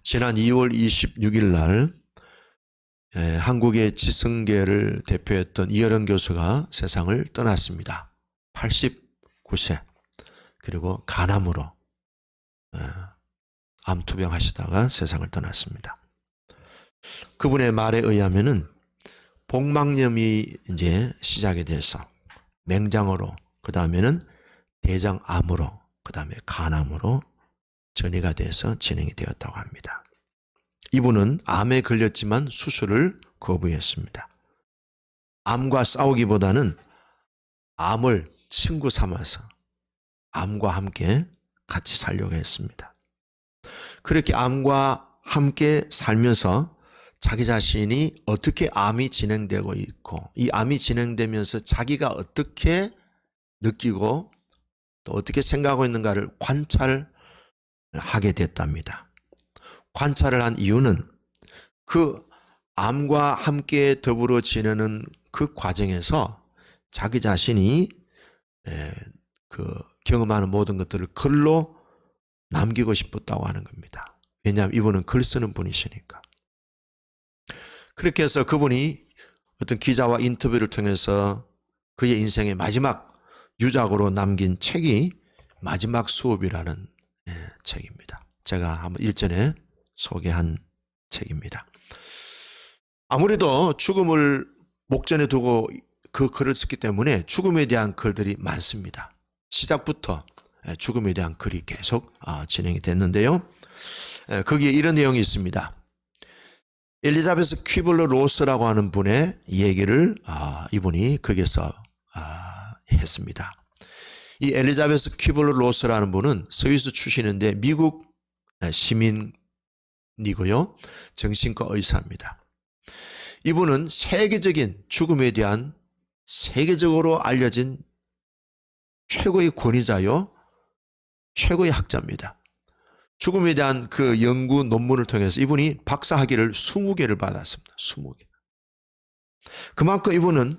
지난 2월 26일 날 한국의 지성계를 대표했던 이어령 교수가 세상을 떠났습니다. 89세. 그리고 간암으로 암투병 하시다가 세상을 떠났습니다. 그분의 말에 의하면은 복막염이 이제 시작이 돼서 맹장으로, 그 다음에는 대장암으로, 그 다음에 간암으로 전이가 돼서 진행이 되었다고 합니다. 이분은 암에 걸렸지만 수술을 거부했습니다. 암과 싸우기보다는 암을 친구 삼아서 암과 함께 같이 살려고 했습니다. 그렇게 암과 함께 살면서 자기 자신이 어떻게 암이 진행되고 있고, 이 암이 진행되면서 자기가 어떻게 느끼고 또 어떻게 생각하고 있는가를 관찰하게 됐답니다. 관찰을 한 이유는 그 암과 함께 더불어 지내는 그 과정에서 자기 자신이 그 경험하는 모든 것들을 글로 남기고 싶었다고 하는 겁니다. 왜냐하면 이분은 글 쓰는 분이시니까. 그렇게 해서 그분이 어떤 기자와 인터뷰를 통해서 그의 인생의 마지막 유작으로 남긴 책이 마지막 수업이라는 책입니다. 제가 한번 일전에 소개한 책입니다. 아무래도 죽음을 목전에 두고 그 글을 썼기 때문에 죽음에 대한 글들이 많습니다. 시작부터 죽음에 대한 글이 계속 진행이 됐는데요. 거기에 이런 내용이 있습니다. 엘리자베스 퀴블러 로스라고 하는 분의 얘기를 이분이 거기서 했습니다. 이 엘리자베스 퀴블러 로스라는 분은 스위스 출신인데 미국 시민이고요. 정신과 의사입니다. 이분은 세계적인 죽음에 대한 세계적으로 알려진 최고의 권위자요, 최고의 학자입니다. 죽음에 대한 그 연구 논문을 통해서 이분이 박사 학위를 20개를 받았습니다. 20개. 그만큼 이분은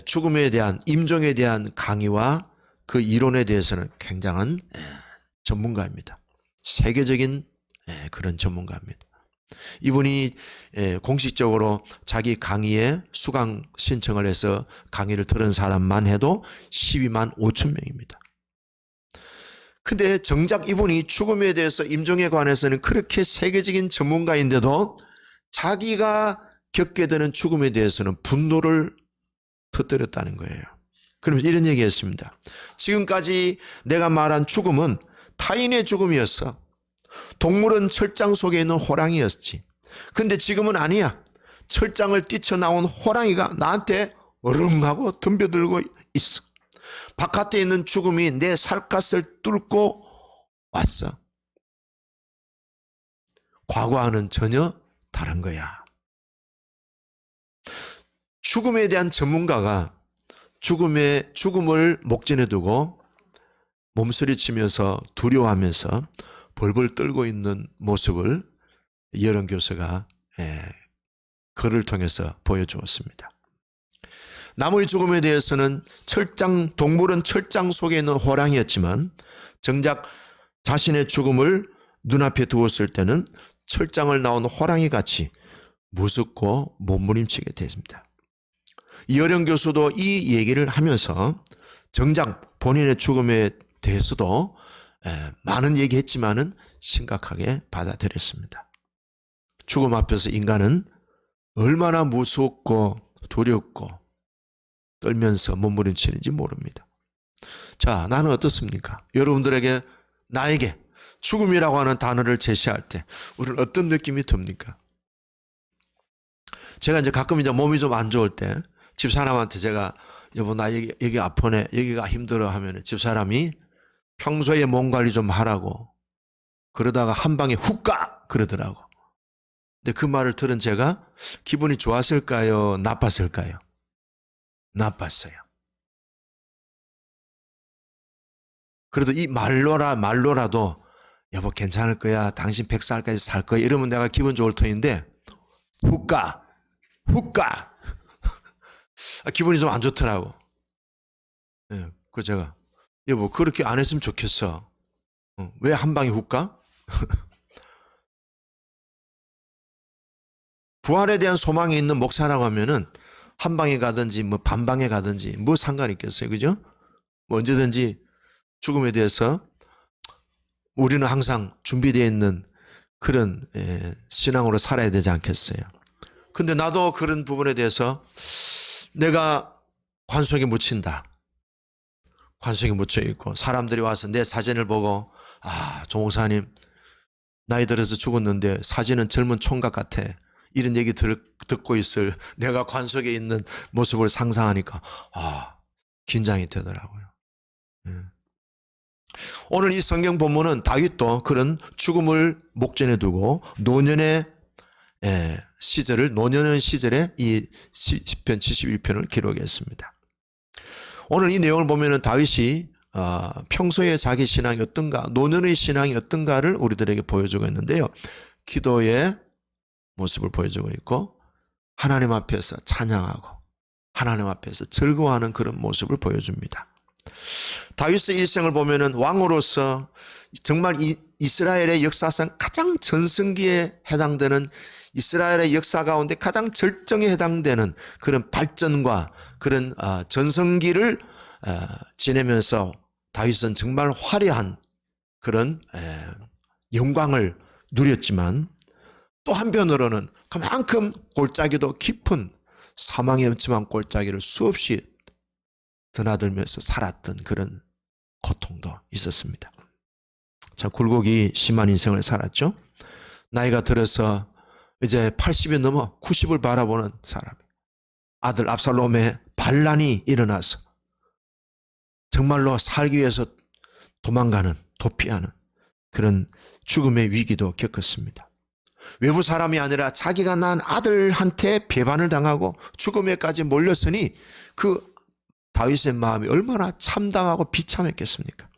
죽음에 대한, 임종에 대한 강의와 그 이론에 대해서는 굉장한 전문가입니다. 세계적인 그런 전문가입니다. 이분이 공식적으로 자기 강의에 수강 신청을 해서 강의를 들은 사람만 해도 12만 5천 명입니다. 근데 정작 이분이 죽음에 대해서, 임종에 관해서는 그렇게 세계적인 전문가인데도 자기가 겪게 되는 죽음에 대해서는 분노를 터뜨렸다는 거예요. 그러면서 이런 얘기했습니다. 지금까지 내가 말한 죽음은 타인의 죽음이었어. 동물은 철장 속에 있는 호랑이였지. 근데 지금은 아니야. 철장을 뛰쳐나온 호랑이가 나한테 어릉하고 덤벼들고 있어. 바깥에 있는 죽음이 내 살갗을 뚫고 왔어. 과거와는 전혀 다른 거야. 죽음에 대한 전문가가 죽음을 목전에 두고 몸서리치면서 두려워하면서 벌벌 떨고 있는 모습을 이어령 교수가 글을 통해서 보여주었습니다. 나무의 죽음에 대해서는 동물은 철장 속에 있는 호랑이였지만 정작 자신의 죽음을 눈앞에 두었을 때는 철장을 나온 호랑이같이 무섭고 몸부림치게 됐습니다. 이어령 교수도 이 얘기를 하면서 정작 본인의 죽음에 대해서도 많은 얘기했지만은 심각하게 받아들였습니다. 죽음 앞에서 인간은 얼마나 무섭고 두렵고 떨면서 몸부림치는지 모릅니다. 자, 나는 어떻습니까? 여러분들에게, 나에게 죽음이라고 하는 단어를 제시할 때 우리는 어떤 느낌이 듭니까? 제가 이제 가끔 이제 몸이 좀 안 좋을 때 집사람한테 제가, 여보 나 여기 아프네, 여기가 힘들어 하면 집사람이 평소에 몸 관리 좀 하라고 그러다가 한 방에 훅 가! 그러더라고. 근데 그 말을 들은 제가 기분이 좋았을까요? 나빴을까요? 나빴어요. 그래도 이 말로라도 여보 괜찮을 거야, 당신 100살까지 살 거야 이러면 내가 기분 좋을 터인데 훅 가! 기분이 좀 안 좋더라고. 그래서 제가 여보 그렇게 안 했으면 좋겠어. 왜 한 방에 훅 가? 부활에 대한 소망이 있는 목사라고 하면은 한 방에 가든지 뭐 반방에 가든지 뭐 상관이 있겠어요. 그죠? 뭐 언제든지 죽음에 대해서 우리는 항상 준비되어 있는 그런 신앙으로 살아야 되지 않겠어요. 근데 나도 그런 부분에 대해서 내가 관속에 묻힌다. 관속에 묻혀 있고 사람들이 와서 내 사진을 보고 조 목사님 나이 들어서 죽었는데 사진은 젊은 총각 같아. 이런 얘기 듣고 있을 내가 관속에 있는 모습을 상상하니까 긴장이 되더라고요. 오늘 이 성경 본문은 다윗도 그런 죽음을 목전에 두고 노년의 시절에 이 시편 71편을 기록했습니다. 오늘 이 내용을 보면은 다윗이 평소에 자기 신앙이 어떤가, 노년의 신앙이 어떤가를 우리들에게 보여주고 있는데요. 기도의 모습을 보여주고 있고 하나님 앞에서 찬양하고 하나님 앞에서 즐거워하는 그런 모습을 보여줍니다. 다윗의 일생을 보면은 왕으로서 정말 이스라엘의 역사상 가장 전성기에 해당되는 이스라엘의 역사 가운데 가장 절정에 해당되는 그런 발전과 그런 전성기를 지내면서 다윗은 정말 화려한 그런 영광을 누렸지만 또 한편으로는 그만큼 골짜기도 깊은 사망의 엄침한 골짜기를 수없이 드나들면서 살았던 그런 고통도 있었습니다. 자, 굴곡이 심한 인생을 살았죠. 나이가 들어서 이제 80이 넘어 90을 바라보는 사람, 아들 압살롬의 반란이 일어나서 정말로 살기 위해서 도망가는, 도피하는 그런 죽음의 위기도 겪었습니다. 외부 사람이 아니라 자기가 낳은 아들한테 배반을 당하고 죽음에까지 몰렸으니 그 다윗의 마음이 얼마나 참담하고 비참했겠습니까?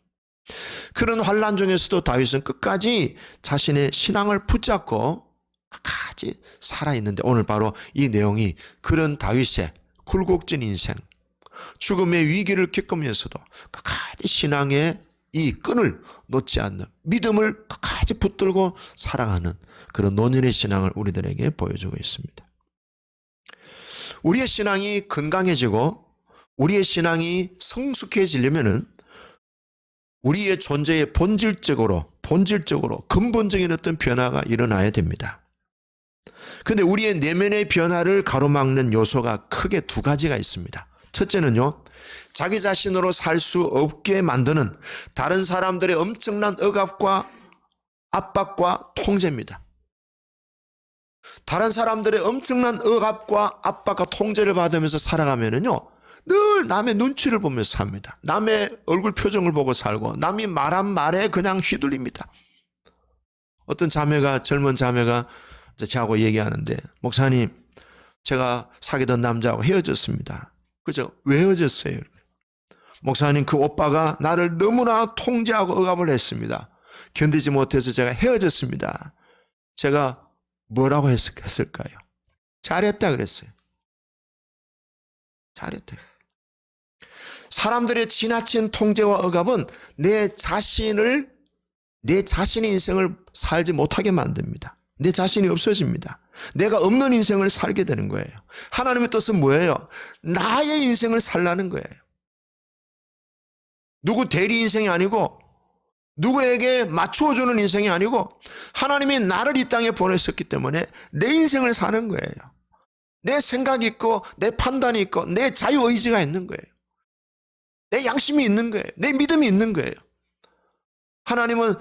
그런 환난 중에서도 다윗은 끝까지 자신의 신앙을 붙잡고 끝까지 살아있는데 오늘 바로 이 내용이 그런 다윗의 굴곡진 인생, 죽음의 위기를 겪으면서도 끝까지 신앙의 이 끈을 놓지 않는 믿음을 끝까지 붙들고 살아가는 그런 노년의 신앙을 우리들에게 보여주고 있습니다. 우리의 신앙이 건강해지고 우리의 신앙이 성숙해지려면은 우리의 존재에 본질적으로 근본적인 어떤 변화가 일어나야 됩니다. 그런데 우리의 내면의 변화를 가로막는 요소가 크게 두 가지가 있습니다. 첫째는요, 자기 자신으로 살 수 없게 만드는 다른 사람들의 엄청난 억압과 압박과 통제입니다. 다른 사람들의 엄청난 억압과 압박과 통제를 받으면서 살아가면은요, 늘 남의 눈치를 보면서 삽니다. 남의 얼굴 표정을 보고 살고 남이 말한 말에 그냥 휘둘립니다. 어떤 젊은 자매가 저하고 얘기하는데, 목사님, 제가 사귀던 남자하고 헤어졌습니다. 그죠? 왜 헤어졌어요? 목사님, 그 오빠가 나를 너무나 통제하고 억압을 했습니다. 견디지 못해서 제가 헤어졌습니다. 제가 뭐라고 했을까요? 잘했다 그랬어요. 잘했다. 사람들의 지나친 통제와 억압은 내 자신의 인생을 살지 못하게 만듭니다. 내 자신이 없어집니다. 내가 없는 인생을 살게 되는 거예요. 하나님의 뜻은 뭐예요? 나의 인생을 살라는 거예요. 누구 대리 인생이 아니고 누구에게 맞추어주는 인생이 아니고 하나님이 나를 이 땅에 보내셨기 때문에 내 인생을 사는 거예요. 내 생각이 있고 내 판단이 있고 내 자유의지가 있는 거예요. 내 양심이 있는 거예요. 내 믿음이 있는 거예요. 하나님은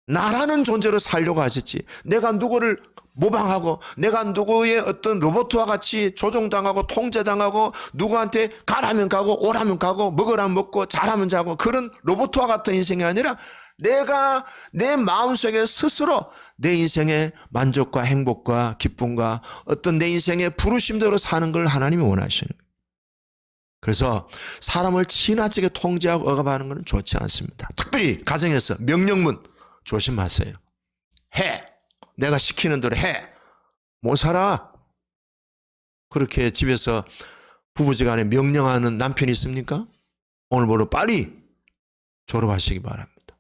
나라는 존재로 살려고 하셨지, 내가 누구를 모방하고 내가 누구의 어떤 로봇과 같이 조종당하고 통제당하고 누구한테 가라면 가고 오라면 가고 먹으라면 먹고 자라면 자고 그런 로봇과 같은 인생이 아니라 내가 내 마음속에 스스로 내 인생의 만족과 행복과 기쁨과 어떤 내 인생의 부르심대로 사는 걸 하나님이 원하시는 거예요. 그래서 사람을 지나치게 통제하고 억압하는 것은 좋지 않습니다. 특별히 가정에서 명령문 조심하세요. 해. 내가 시키는 대로 해. 못 살아. 그렇게 집에서 부부지간에 명령하는 남편이 있습니까? 오늘부로 빨리 졸업하시기 바랍니다.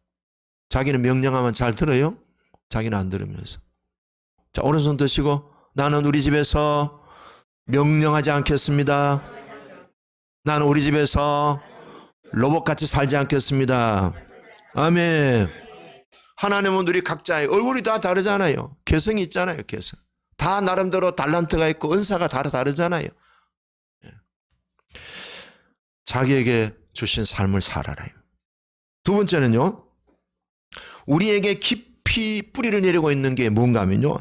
자기는 명령하면 잘 들어요? 자기는 안 들으면서. 자, 오른손 드시고 나는 우리 집에서 명령하지 않겠습니다. 나는 우리 집에서 로봇같이 살지 않겠습니다. 아멘. 하나님은 우리 각자의 얼굴이 다 다르잖아요. 개성이 있잖아요. 개성. 다 나름대로 달란트가 있고 은사가 다르잖아요. 자기에게 주신 삶을 살아라. 두 번째는요, 우리에게 깊이 뿌리를 내리고 있는 게 뭔가 하면요,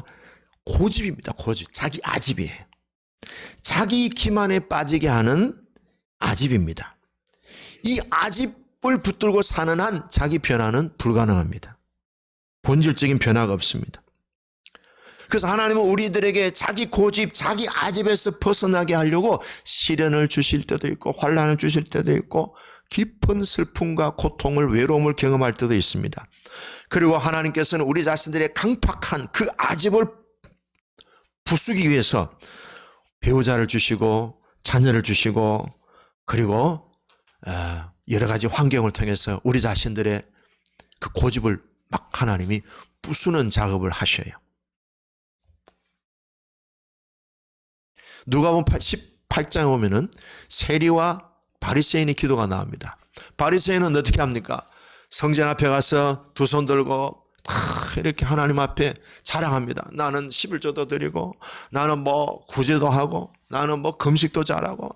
고집입니다. 고집. 자기 아집이에요. 자기 기만에 빠지게 하는 아집입니다. 이 아집을 붙들고 사는 한 자기 변화는 불가능합니다. 본질적인 변화가 없습니다. 그래서 하나님은 우리들에게 자기 고집, 자기 아집에서 벗어나게 하려고 시련을 주실 때도 있고 환난을 주실 때도 있고 깊은 슬픔과 고통을, 외로움을 경험할 때도 있습니다. 그리고 하나님께서는 우리 자신들의 강팍한 그 아집을 부수기 위해서 배우자를 주시고 자녀를 주시고 그리고 여러 가지 환경을 통해서 우리 자신들의 그 고집을 막 하나님이 부수는 작업을 하셔요. 누가복음 18장에 보면은 세리와 바리새인의 기도가 나옵니다. 바리새인은 어떻게 합니까? 성전 앞에 가서 두 손 들고 다 이렇게 하나님 앞에 자랑합니다. 나는 11조도 드리고 나는 뭐 구제도 하고 나는 뭐 금식도 잘하고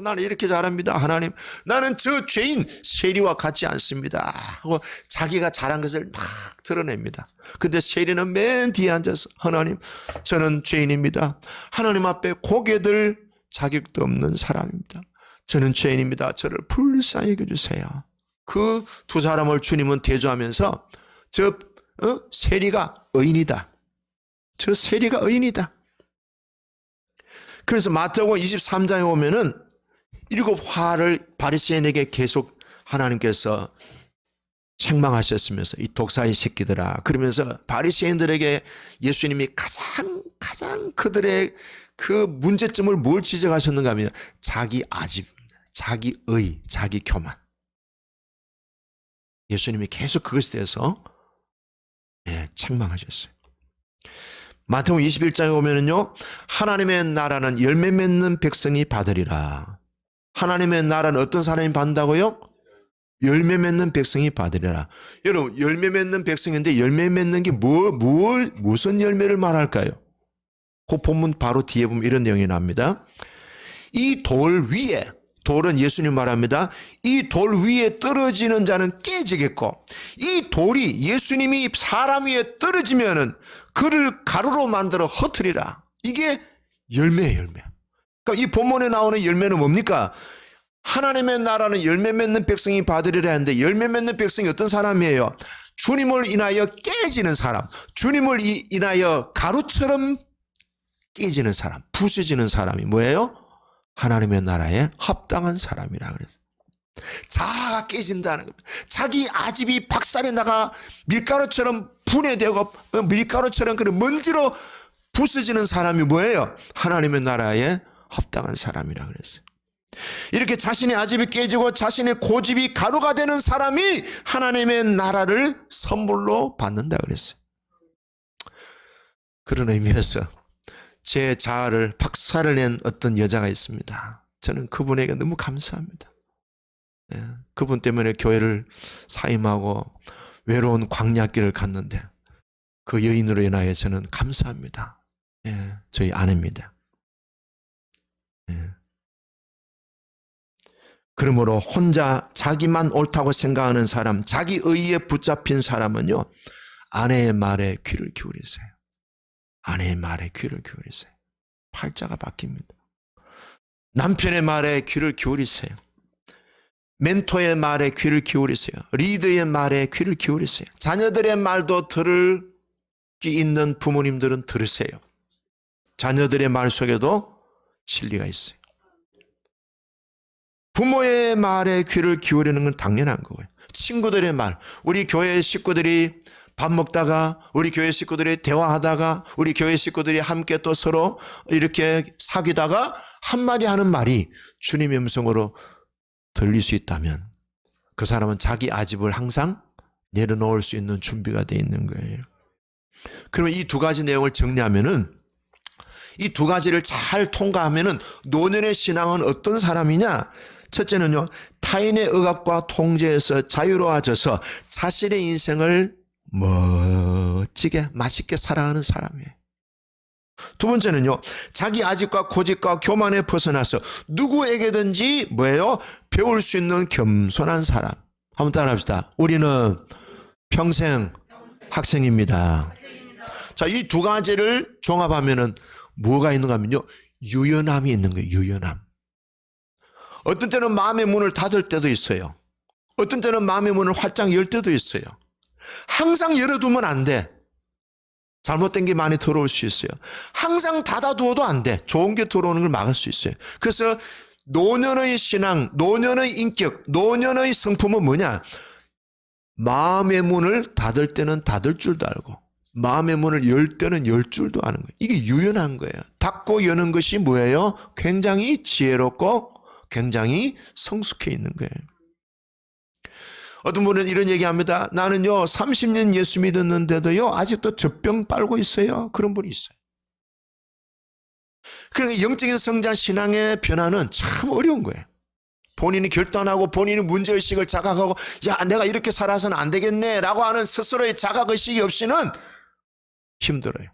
나는 이렇게 잘합니다. 하나님, 나는 저 죄인 세리와 같지 않습니다 하고 자기가 잘한 것을 막 드러냅니다. 근데 세리는 맨 뒤에 앉아서 하나님, 저는 죄인입니다. 하나님 앞에 고개 들 자격도 없는 사람입니다. 저는 죄인입니다. 저를 불쌍히 여겨주세요. 그 두 사람을 주님은 대조하면서 저 세리가 의인이다. 저 세리가 의인이다. 그래서 마태복음 23장에 보면은 7화를 바리새인에게 계속 하나님께서 책망하셨으면서 이 독사의 새끼들아, 그러면서 바리새인들에게 예수님이 가장 그들의 그 문제점을 뭘 지적하셨는가 하면 자기 아집, 자기 의, 자기 교만. 예수님이 계속 그것에 대해서 책망하셨어요. 마태복음 21장에 보면은요, 하나님의 나라는 열매 맺는 백성이 받으리라. 하나님의 나라는 어떤 사람이 받는다고요? 열매 맺는 백성이 받으리라. 여러분, 열매 맺는 백성인데 열매 맺는 게 무슨 열매를 말할까요? 그 본문 바로 뒤에 보면 이런 내용이 나옵니다. 이 돌 위에, 돌은 예수님 말합니다. 이 돌 위에 떨어지는 자는 깨지겠고, 이 돌이 예수님이 사람 위에 떨어지면은 그를 가루로 만들어 흩으리라. 이게 열매예요, 열매. 그러니까 이 본문에 나오는 열매는 뭡니까? 하나님의 나라는 열매 맺는 백성이 받으리라 하는데, 열매 맺는 백성이 어떤 사람이에요? 주님을 인하여 깨지는 사람, 주님을 인하여 가루처럼 깨지는 사람, 부서지는 사람이 뭐예요? 하나님의 나라에 합당한 사람이라 그랬어요. 자아가 깨진다는 겁니다. 자기 아집이 박살이 나가 밀가루처럼 분해되고 밀가루처럼 그런 먼지로 부서지는 사람이 뭐예요? 하나님의 나라에 합당한 사람이라 그랬어요. 이렇게 자신의 아집이 깨지고 자신의 고집이 가루가 되는 사람이 하나님의 나라를 선물로 받는다 그랬어요. 그런 의미에서 제 자아를 박살을 낸 어떤 여자가 있습니다. 저는 그분에게 너무 감사합니다. 그분 때문에 교회를 사임하고 외로운 광야길을 갔는데 그 여인으로 인하여 저는 감사합니다. 저희 아내입니다. 그러므로 혼자 자기만 옳다고 생각하는 사람, 자기 의에 붙잡힌 사람은요, 아내의 말에 귀를 기울이세요. 아내의 말에 귀를 기울이세요. 팔자가 바뀝니다. 남편의 말에 귀를 기울이세요. 멘토의 말에 귀를 기울이세요. 리더의 말에 귀를 기울이세요. 자녀들의 말도 들을 기 있는 부모님들은 들으세요. 자녀들의 말 속에도 진리가 있어요. 부모의 말에 귀를 기울이는 건 당연한 거예요. 친구들의 말, 우리 교회 식구들이 밥 먹다가, 우리 교회 식구들이 대화하다가, 우리 교회 식구들이 함께 또 서로 이렇게 사귀다가 한마디 하는 말이 주님의 음성으로 들릴 수 있다면 그 사람은 자기 아집을 항상 내려놓을 수 있는 준비가 되어 있는 거예요. 그러면 이 두 가지 내용을 정리하면은 이 두 가지를 잘 통과하면은 노년의 신앙은 어떤 사람이냐? 첫째는요, 타인의 억압과 통제에서 자유로워져서 자신의 인생을 멋지게 맛있게 살아가는 사람이에요. 두 번째는요, 자기 아집과 고집과 교만에 벗어나서 누구에게든지 뭐예요? 배울 수 있는 겸손한 사람. 한번 따라합시다. 우리는 평생 학생입니다. 자, 이 두 가지를 종합하면은 뭐가 있는가 하면요, 유연함이 있는 거예요. 유연함. 어떤 때는 마음의 문을 닫을 때도 있어요. 어떤 때는 마음의 문을 활짝 열 때도 있어요. 항상 열어두면 안 돼. 잘못된 게 많이 들어올 수 있어요. 항상 닫아두어도 안 돼. 좋은 게 들어오는 걸 막을 수 있어요. 그래서 노년의 신앙, 노년의 인격, 노년의 성품은 뭐냐? 마음의 문을 닫을 때는 닫을 줄도 알고 마음의 문을 열 때는 열 줄도 아는 거예요. 이게 유연한 거예요. 닫고 여는 것이 뭐예요? 굉장히 지혜롭고 굉장히 성숙해 있는 거예요. 어떤 분은 이런 얘기합니다. 나는요 30년 예수 믿었는데도요 아직도 젖병 빨고 있어요. 그런 분이 있어요. 그러니까 영적인 성장 신앙의 변화는 참 어려운 거예요. 본인이 결단하고 본인이 문제의식을 자각하고 야 내가 이렇게 살아서는 안 되겠네 라고 하는 스스로의 자각의식이 없이는 힘들어요.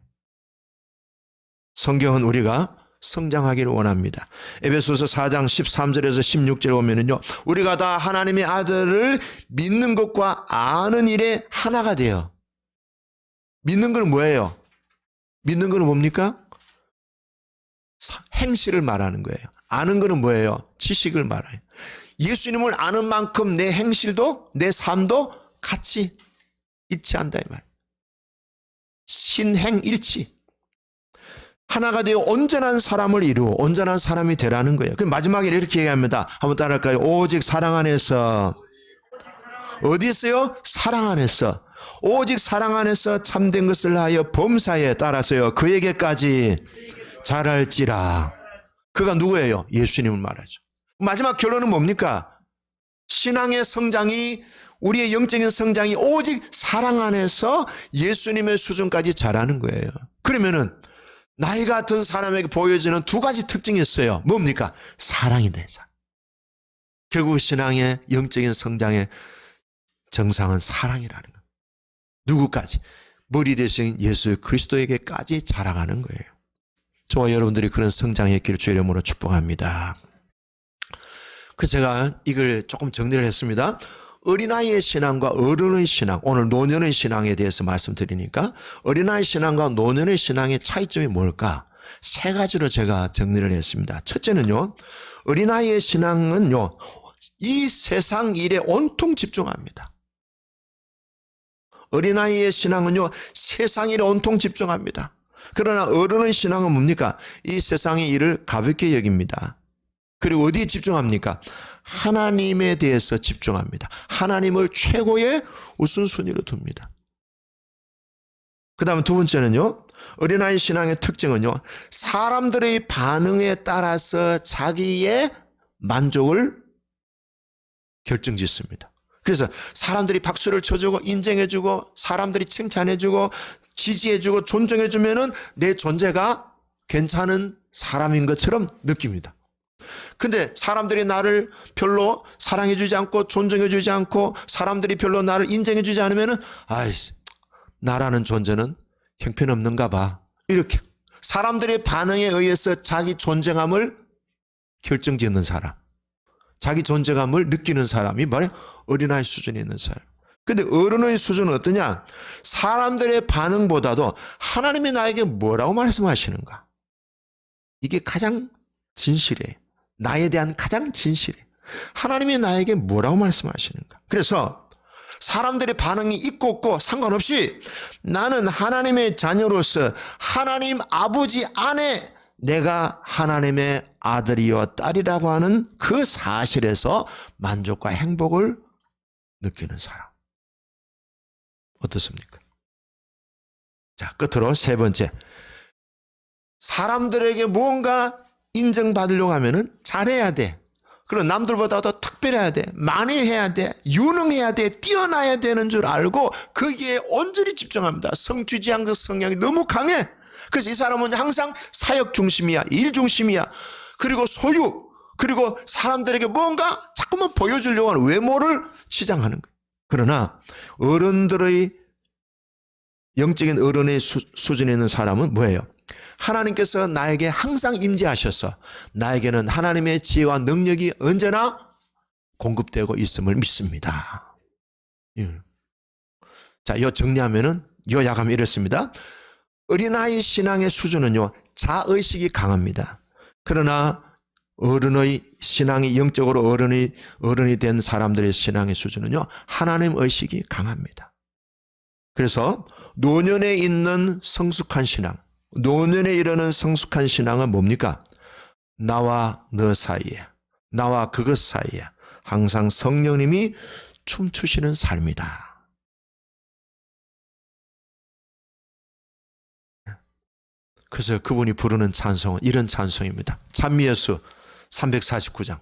성경은 우리가 성장하기를 원합니다. 에베소서 4장 13절에서 16절에 보면은요, 우리가 다 하나님의 아들을 믿는 것과 아는 일에 하나가 돼요. 믿는 건 뭐예요? 믿는 건 뭡니까? 행실을 말하는 거예요. 아는 거는 뭐예요? 지식을 말해요. 예수님을 아는 만큼 내 행실도 내 삶도 같이 일치한다 이 말. 신행일치. 하나가 되어 온전한 사람을 이루어 온전한 사람이 되라는 거예요. 그럼 마지막에 이렇게 얘기합니다. 한번 따라할까요? 오직 사랑 안에서 어디 있어요? 사랑 안에서. 오직 사랑 안에서 참된 것을 하여 범사에 따라서요 그에게까지 잘할지라. 그가 누구예요? 예수님을 말하죠. 마지막 결론은 뭡니까? 신앙의 성장이 우리의 영적인 성장이 오직 사랑 안에서 예수님의 수준까지 자라는 거예요. 그러면은 나이가 든 사람에게 보여지는 두 가지 특징이 있어요. 뭡니까? 사랑인데. 결국 신앙의 영적인 성장의 정상은 사랑이라는 거예요. 누구까지? 머리 대신 예수 그리스도에게까지 자라가는 거예요. 저와 여러분들이 그런 성장의 길을 주의 이름으로 축복합니다. 그래서 제가 이걸 조금 정리를 했습니다. 어린아이의 신앙과 어른의 신앙, 오늘 노년의 신앙에 대해서 말씀드리니까 어린아이 신앙과 노년의 신앙의 차이점이 뭘까? 세 가지로 제가 정리를 했습니다. 첫째는요, 어린아이의 신앙은요, 이 세상 일에 온통 집중합니다. 어린아이의 신앙은요, 세상 일에 온통 집중합니다. 그러나 어른의 신앙은 뭡니까? 이 세상의 일을 가볍게 여깁니다. 그리고 어디에 집중합니까? 하나님에 대해서 집중합니다. 하나님을 최고의 우선순위로 둡니다. 그 다음 두 번째는요, 어린아이 신앙의 특징은요, 사람들의 반응에 따라서 자기의 만족을 결정짓습니다. 그래서 사람들이 박수를 쳐주고 인정해주고 사람들이 칭찬해주고 지지해주고 존중해주면은 내 존재가 괜찮은 사람인 것처럼 느낍니다. 근데 사람들이 나를 별로 사랑해주지 않고 존중해주지 않고 사람들이 별로 나를 인정해주지 않으면은 아이씨, 나라는 존재는 형편없는가 봐. 이렇게 사람들의 반응에 의해서 자기 존재감을 결정짓는 사람, 자기 존재감을 느끼는 사람이 바로 어린아이 수준에 있는 사람. 근데 어른의 수준은 어떠냐? 사람들의 반응보다도 하나님이 나에게 뭐라고 말씀하시는가? 이게 가장 진실이에요. 나에 대한 가장 진실이에요. 하나님이 나에게 뭐라고 말씀하시는가? 그래서 사람들의 반응이 있고 없고 상관없이 나는 하나님의 자녀로서 하나님 아버지 안에 내가 하나님의 아들이요 딸이라고 하는 그 사실에서 만족과 행복을 느끼는 사람. 어떻습니까? 자, 끝으로 세 번째. 사람들에게 무언가 인정받으려고 하면은 잘해야 돼. 그리고 남들보다도 특별해야 돼. 많이 해야 돼. 유능해야 돼. 뛰어나야 되는 줄 알고 거기에 온전히 집중합니다. 성취지향적 성향이 너무 강해. 그래서 이 사람은 항상 사역 중심이야, 일 중심이야. 그리고 소유, 그리고 사람들에게 뭔가 자꾸만 보여주려고 하는 외모를 치장하는 거예요. 그러나 어른들의 영적인 어른의 수준에 있는 사람은 뭐예요? 하나님께서 나에게 항상 임재하셔서 나에게는 하나님의 지혜와 능력이 언제나 공급되고 있음을 믿습니다. 자, 요 정리하면은 요약하면 이렇습니다. 어린아이 신앙의 수준은요, 자의식이 강합니다. 그러나 어른의 신앙이 영적으로 어른이 된 사람들의 신앙의 수준은요, 하나님 의식이 강합니다. 그래서 노년에 있는 성숙한 신앙, 노년에 이르는 성숙한 신앙은 뭡니까? 나와 너 사이에, 나와 그것 사이에 항상 성령님이 춤추시는 삶이다. 그래서 그분이 부르는 찬송은 이런 찬송입니다. 찬미예수 349장.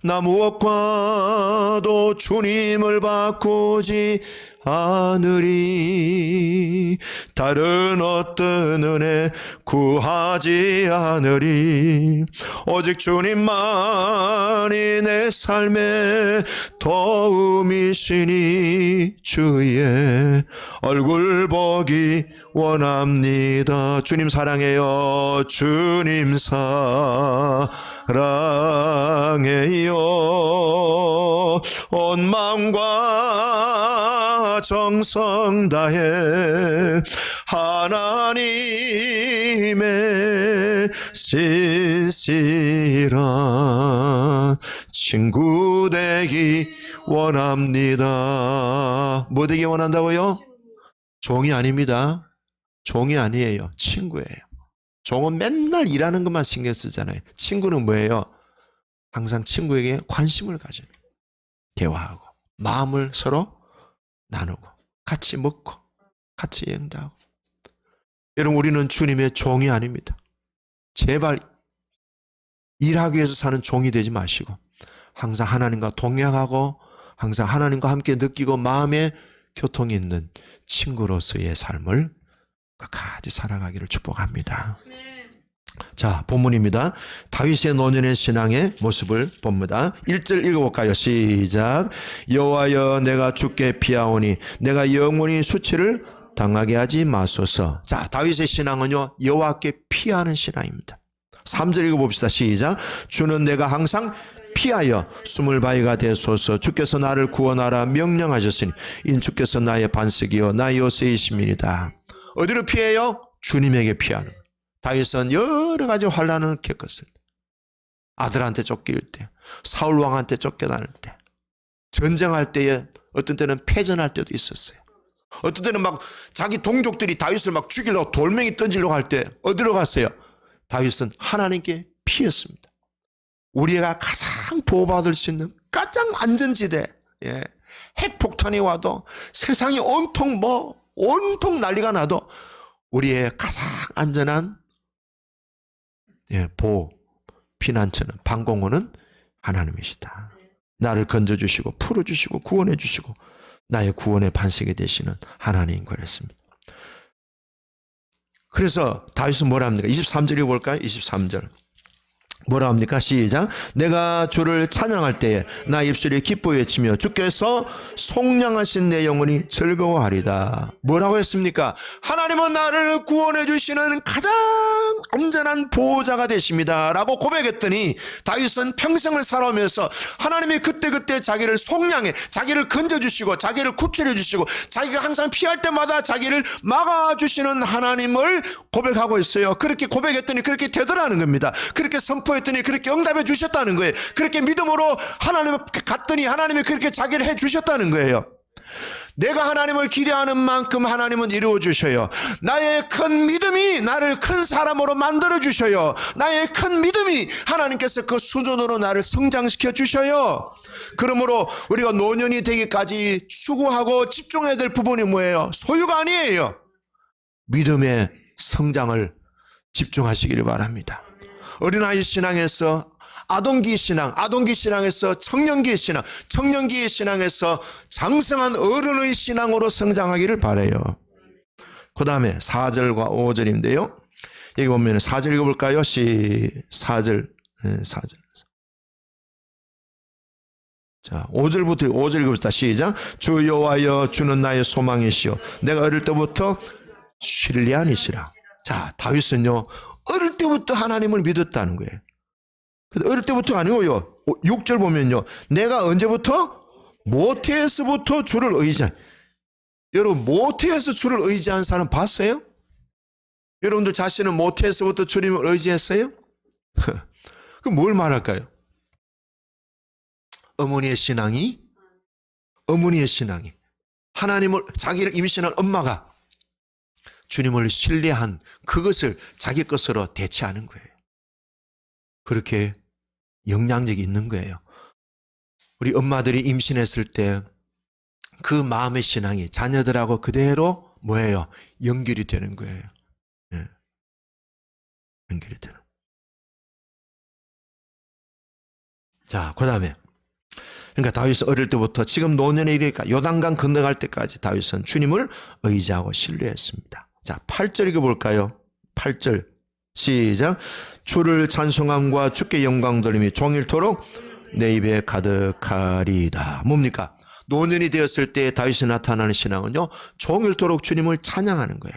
나 무엇과도 주님을 바꾸지 않으리. 다른 어떤 은혜 구하지 않으리. 오직 주님만이 내 삶의 도움이시니 주의 얼굴 보기 원합니다. 주님 사랑해요. 주님 사랑해요. 온 마음과 정성 다해 하나님의 신실한 친구 되기 원합니다. 뭐 되기 원한다고요? 종이 아닙니다. 종이 아니에요. 친구예요. 종은 맨날 일하는 것만 신경 쓰잖아요. 친구는 뭐예요? 항상 친구에게 관심을 가져요. 대화하고 마음을 서로 나누고 같이 먹고 같이 여행도 하고. 여러분, 우리는 주님의 종이 아닙니다. 제발 일하기 위해서 사는 종이 되지 마시고 항상 하나님과 동행하고 항상 하나님과 함께 느끼고 마음에 교통이 있는 친구로서의 삶을 끝까지 살아가기를 축복합니다. 자, 본문입니다. 다윗의 노년의 신앙의 모습을 봅니다. 1절 읽어볼까요? 시작. 여호와여, 내가 주께 피하오니 내가 영원히 수치를 당하게 하지 마소서. 자, 다윗의 신앙은요, 여호와께 피하는 신앙입니다. 3절 읽어봅시다. 시작. 주는 내가 항상 피하여 숨을 바위가 되소서. 주께서 나를 구원하라 명령하셨으니 인 주께서 나의 반석이요 나의 요새의 시민이다. 어디로 피해요? 주님에게 피하는. 다윗은 여러 가지 환난을 겪었어요. 아들한테 쫓길 때, 사울 왕한테 쫓겨날 때, 전쟁할 때에 어떤 때는 패전할 때도 있었어요. 어떤 때는 막 자기 동족들이 다윗을 막 죽이려고 돌멩이 던지려고 할 때 어디로 갔어요? 다윗은 하나님께 피했습니다. 우리가 가장 보호받을 수 있는 가장 안전지대, 핵폭탄이 와도 세상이 온통 온통 난리가 나도 우리의 가장 안전한 보호, 피난처는, 방공호는 하나님이시다. 나를 건져주시고 풀어주시고 구원해주시고 나의 구원의 반석이 되시는 하나님인 그랬습니다. 그래서 다윗은 뭐라 합니까? 23절에 볼까요? 23절. 뭐라 합니까? 시작. 내가 주를 찬양할 때에 나 입술이 기뻐 외치며 주께서 속량하신 내 영혼이 즐거워하리다. 뭐라고 했습니까? 하나님은 나를 구원해 주시는 가장 안전한 보호자가 되십니다 라고 고백했더니 다윗은 평생을 살아오면서 하나님이 그때그때 자기를 속량해, 자기를 건져주시고 자기를 구출해 주시고 자기가 항상 피할 때마다 자기를 막아주시는 하나님을 고백하고 있어요. 그렇게 고백했더니 그렇게 되더라는 겁니다. 그렇게 선포했더니 그렇게 응답해 주셨다는 거예요. 그렇게 믿음으로 하나님 갔더니 하나님이 그렇게 자기를 해 주셨다는 거예요. 내가 하나님을 기대하는 만큼 하나님은 이루어 주셔요. 나의 큰 믿음이 나를 큰 사람으로 만들어 주셔요. 나의 큰 믿음이 하나님께서 그 수준으로 나를 성장시켜 주셔요. 그러므로 우리가 노년이 되기까지 추구하고 집중해야 될 부분이 뭐예요? 소유가 아니에요. 믿음의 성장을 집중하시기를 바랍니다. 어린아이 신앙에서 아동기 신앙, 아동기 신앙에서 청년기의 신앙, 청년기의 신앙에서 장성한 어른의 신앙으로 성장하기를 바라요. 그 다음에 4절과 5절인데요. 여기 보면 4절 읽어볼까요? 4절. 자, 5절 읽어봅시다. 시작. 주 여호와여, 주는 나의 소망이시오. 내가 어릴 때부터 신뢰한 이시라. 자, 다윗은요, 어릴 때부터 하나님을 믿었다는 거예요. 어릴 때부터 아니고요. 6절 보면요, 내가 언제부터? 모태에서부터 주를 의지한. 여러분, 모태에서 주를 의지한 사람 봤어요? 여러분들 자신은 모태에서부터 주님을 의지했어요? 그럼 뭘 말할까요? 어머니의 신앙이 하나님을, 자기를 임신한 엄마가 주님을 신뢰한 그것을 자기 것으로 대체하는 거예요. 그렇게 영향력이 있는 거예요. 우리 엄마들이 임신했을 때 그 마음의 신앙이 자녀들하고 그대로 뭐예요? 연결이 되는 거예요. 네. 연결이 되는. 자, 그 다음에 그러니까 다윗은 어릴 때부터 지금 노년에 이르니까 요단강 건너갈 때까지 다윗은 주님을 의지하고 신뢰했습니다. 자, 8절 읽어볼까요? 8절 시작. 주를 찬송함과 주께 영광 돌림이 종일토록 내 입에 가득하리이다. 뭡니까? 노년이 되었을 때 다윗이 나타나는 신앙은요, 종일토록 주님을 찬양하는 거예요.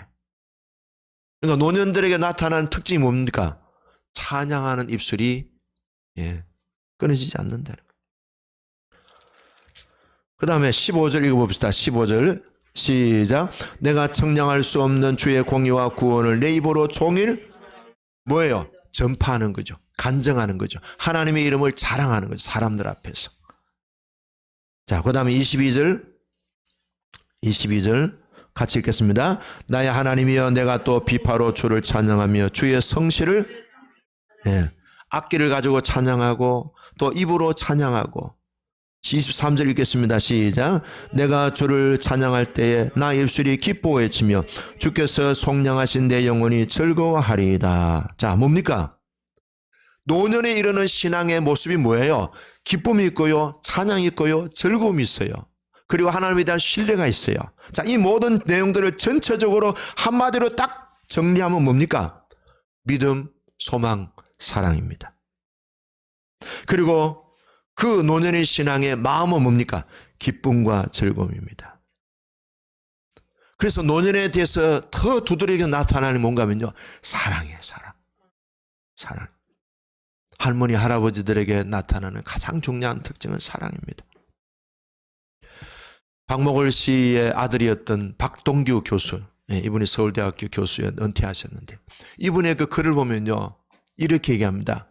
그러니까 노년들에게 나타나는 특징이 뭡니까? 찬양하는 입술이 끊어지지 않는다는 거예요. 그 다음에 15절 읽어봅시다. 15절 시작. 내가 청량할 수 없는 주의 공의와 구원을 내 입으로 종일 뭐예요? 전파하는 거죠. 간증하는 거죠. 하나님의 이름을 자랑하는 거죠. 사람들 앞에서. 자, 그 다음에 22절 같이 읽겠습니다. 나의 하나님이여, 내가 또 비파로 주를 찬양하며 주의 성실을, 악기를 가지고 찬양하고 또 입으로 찬양하고. 23절 읽겠습니다. 시작. 내가 주를 찬양할 때에 나 입술이 기뻐 외치며 주께서 속량하신 내 영혼이 즐거워하리이다. 자, 뭡니까? 노년에 이르는 신앙의 모습이 뭐예요? 기쁨이 있고요, 찬양이 있고요, 즐거움이 있어요. 그리고 하나님에 대한 신뢰가 있어요. 자, 이 모든 내용들을 전체적으로 한마디로 딱 정리하면 뭡니까? 믿음, 소망, 사랑입니다. 그리고 그 노년의 신앙의 마음은 뭡니까? 기쁨과 즐거움입니다. 그래서 노년에 대해서 더 두드러지게 나타나는 뭔가 하면요, 사랑이에요. 사랑. 할머니, 할아버지들에게 나타나는 가장 중요한 특징은 사랑입니다. 박목월 씨의 아들이었던 박동규 교수, 이분이 서울대학교 교수에 은퇴하셨는데, 이분의 그 글을 보면요, 이렇게 얘기합니다.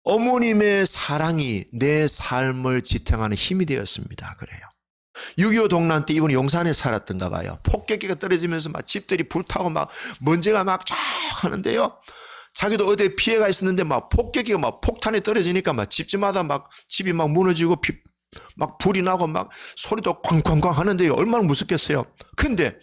어머님의 사랑이 내 삶을 지탱하는 힘이 되었습니다. 그래요. 6.25 동란 때 이분이 용산에 살았던가 봐요. 폭격기가 떨어지면서 막 집들이 불타고 막 먼지가 막 쫙 하는데요. 자기도 어디에 피해가 있었는데 막 폭격기가 막 폭탄이 떨어지니까 막 집집마다 막 집이 막 무너지고 막 불이 나고 막 소리도 쾅쾅쾅 하는데요. 얼마나 무섭겠어요. 근데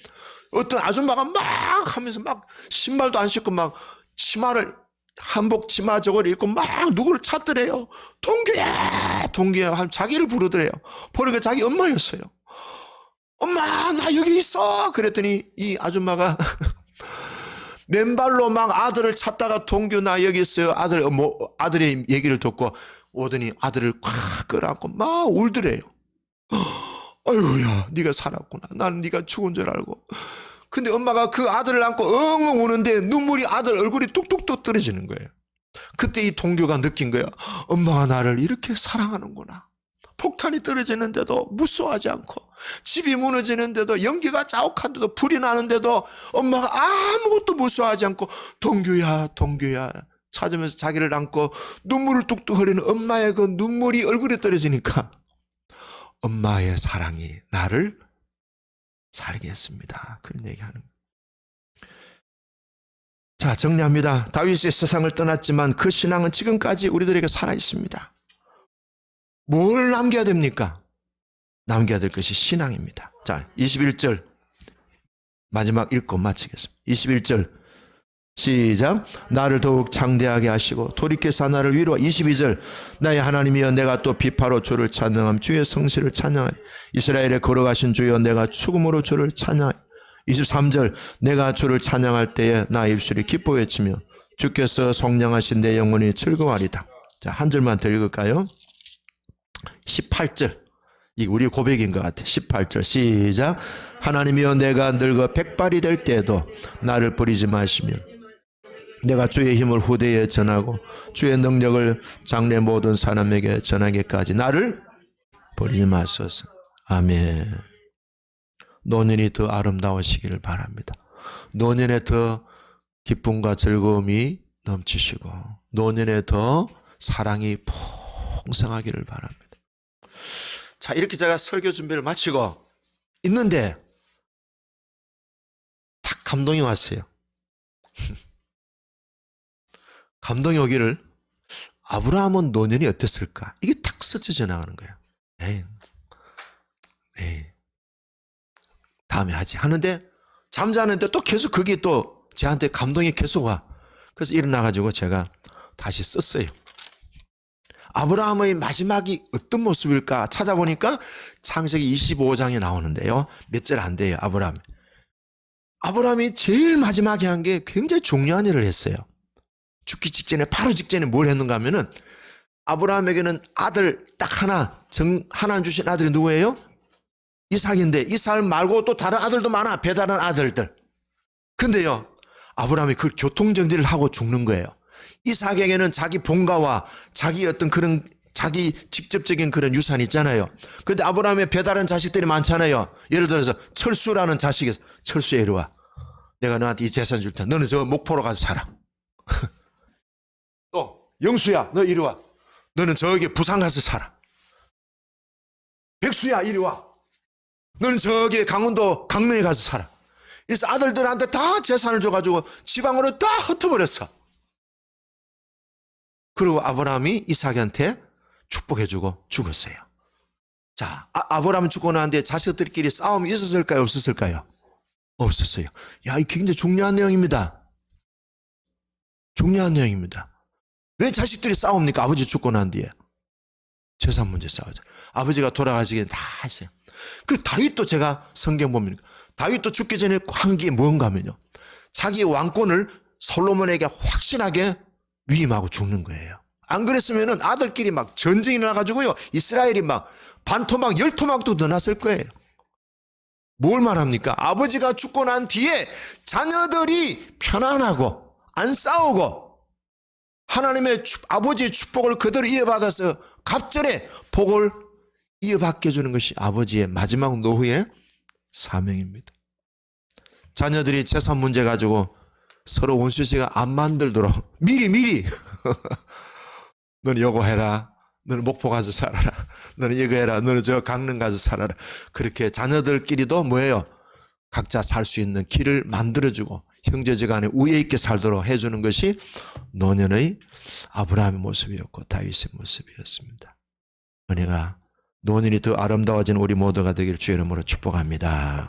어떤 아줌마가 막 하면서 막 신발도 안 신고 막 치마를 한복 치마 저걸 입고 막 누구를 찾더래요. 동규야 하면 자기를 부르더래요. 보니까 자기 엄마였어요. 엄마, 나 여기 있어. 그랬더니 이 아줌마가 맨발로 막 아들을 찾다가 동규 나 여기 있어요. 아들의 얘기를 듣고 오더니 아들을 콱 끌어안고 막 울더래요. 아유야, 네가 살았구나. 나는 네가 죽은 줄 알고. 근데 엄마가 그 아들을 안고 엉엉 우는데 눈물이 아들 얼굴이 뚝뚝뚝 떨어지는 거예요. 그때 이 동규가 느낀 거예요. 엄마가 나를 이렇게 사랑하는구나. 폭탄이 떨어지는데도 무서워하지 않고, 집이 무너지는데도, 연기가 자욱한데도, 불이 나는데도 엄마가 아무것도 무서워하지 않고 동규야 찾으면서 자기를 안고 눈물을 뚝뚝 흘리는 엄마의 그 눈물이 얼굴에 떨어지니까 엄마의 사랑이 나를 살게 했습니다. 그런 얘기하는 거예요. 자, 정리합니다. 다윗이 세상을 떠났지만 그 신앙은 지금까지 우리들에게 살아있습니다. 뭘 남겨야 됩니까? 남겨야 될 것이 신앙입니다. 자, 21절 마지막 읽고 마치겠습니다. 21절 시작. 나를 더욱 장대하게 하시고 돌이켜서 나를 위로하. 22절 나의 하나님이여, 내가 또 비파로 주를 찬양함 주의 성실을 찬양하리. 이스라엘에 걸어가신 주여, 내가 죽음으로 주를 찬양하리. 23절 내가 주를 찬양할 때에 나 입술이 기뻐 외치며 주께서 속량하신 내 영혼이 즐거워하리다. 자, 한 절만 더 읽을까요? 18절. 이게 우리 고백인 것 같아. 18절 시작. 하나님이여 내가 늙어 백발이 될 때에도 나를 버리지 마시며 내가 주의 힘을 후대에 전하고 주의 능력을 장래 모든 사람에게 전하기까지 나를 버리지 마소서. 아멘. 노년이 더 아름다우시기를 바랍니다. 노년에 더 기쁨과 즐거움이 넘치시고 노년에 더 사랑이 풍성하기를 바랍니다. 자, 이렇게 제가 설교 준비를 마치고 있는데 딱 감동이 왔어요. 감동이 오기를 아브라함은 노년이 어땠을까? 이게 탁 스쳐 지나가는 거예요. 에이. 다음에 하지 하는데 잠자는데 또 계속 그게 또 저한테 감동이 계속 와. 그래서 일어나가지고 제가 다시 썼어요. 아브라함의 마지막이 어떤 모습일까 찾아보니까 창세기 25장에 나오는데요. 몇 절 안 돼요. 아브라함이 제일 마지막에 한 게 굉장히 중요한 일을 했어요. 죽기 직전에 바로 직전에 뭘 했는가 하면은 아브라함에게는 아들 딱 하나 주신 아들이 누구예요? 이삭인데 이삭 말고 또 다른 아들도 많아. 배다른 아들들. 근데요 아브라함이 그 교통정리를 하고 죽는 거예요. 이삭에게는 자기 본가와 자기 어떤 그런 자기 직접적인 그런 유산이 있잖아요. 근데 아브라함의 배다른 자식들이 많잖아요. 예를 들어서 철수라는 자식이 철수야 이리 와. 내가 너한테 이 재산 줄 테니까 너는 저 목포로 가서 살아. 또 영수야 너 이리 와. 너는 저기 부산 가서 살아. 백수야 이리 와. 너는 저기 강원도 강릉에 가서 살아. 그래서 아들들한테 다 재산을 줘가지고 지방으로 다 흩어버렸어. 그리고 아브라함이 이삭한테 축복해주고 죽었어요. 자, 아브라함 죽고 난 뒤에 자식들끼리 싸움이 있었을까요? 없었을까요? 없었어요. 야, 이 굉장히 중요한 내용입니다. 중요한 내용입니다. 왜 자식들이 싸웁니까? 아버지 죽고 난 뒤에. 재산 문제 싸우죠. 아버지가 돌아가시기엔 다 했어요. 그 다윗도 제가 성경 보면 다윗도 죽기 전에 한 게 뭔가 하면요. 자기 왕권을 솔로몬에게 확신하게 위임하고 죽는 거예요. 안 그랬으면은 아들끼리 막 전쟁이 나가지고요. 이스라엘이 막 반토막, 열토막도 더 났을 거예요. 뭘 말합니까? 아버지가 죽고 난 뒤에 자녀들이 편안하고 안 싸우고 하나님의 아버지의 축복을 그대로 이어받아서 갑절에 복을 이어받게 해주는 것이 아버지의 마지막 노후의 사명입니다. 자녀들이 재산 문제 가지고 서로 원수시가 안 만들도록 미리 너는 요거 해라. 너는 목포 가서 살아라. 너는 이거 해라. 너는 저 강릉 가서 살아라. 그렇게 자녀들끼리도 뭐예요? 각자 살 수 있는 길을 만들어주고 형제지간에 우애 있게 살도록 해주는 것이 노년의 아브라함의 모습이었고 다윗의 모습이었습니다. 은혜가 노년이 더 아름다워진 우리 모두가 되기를 주의 이름으로 축복합니다.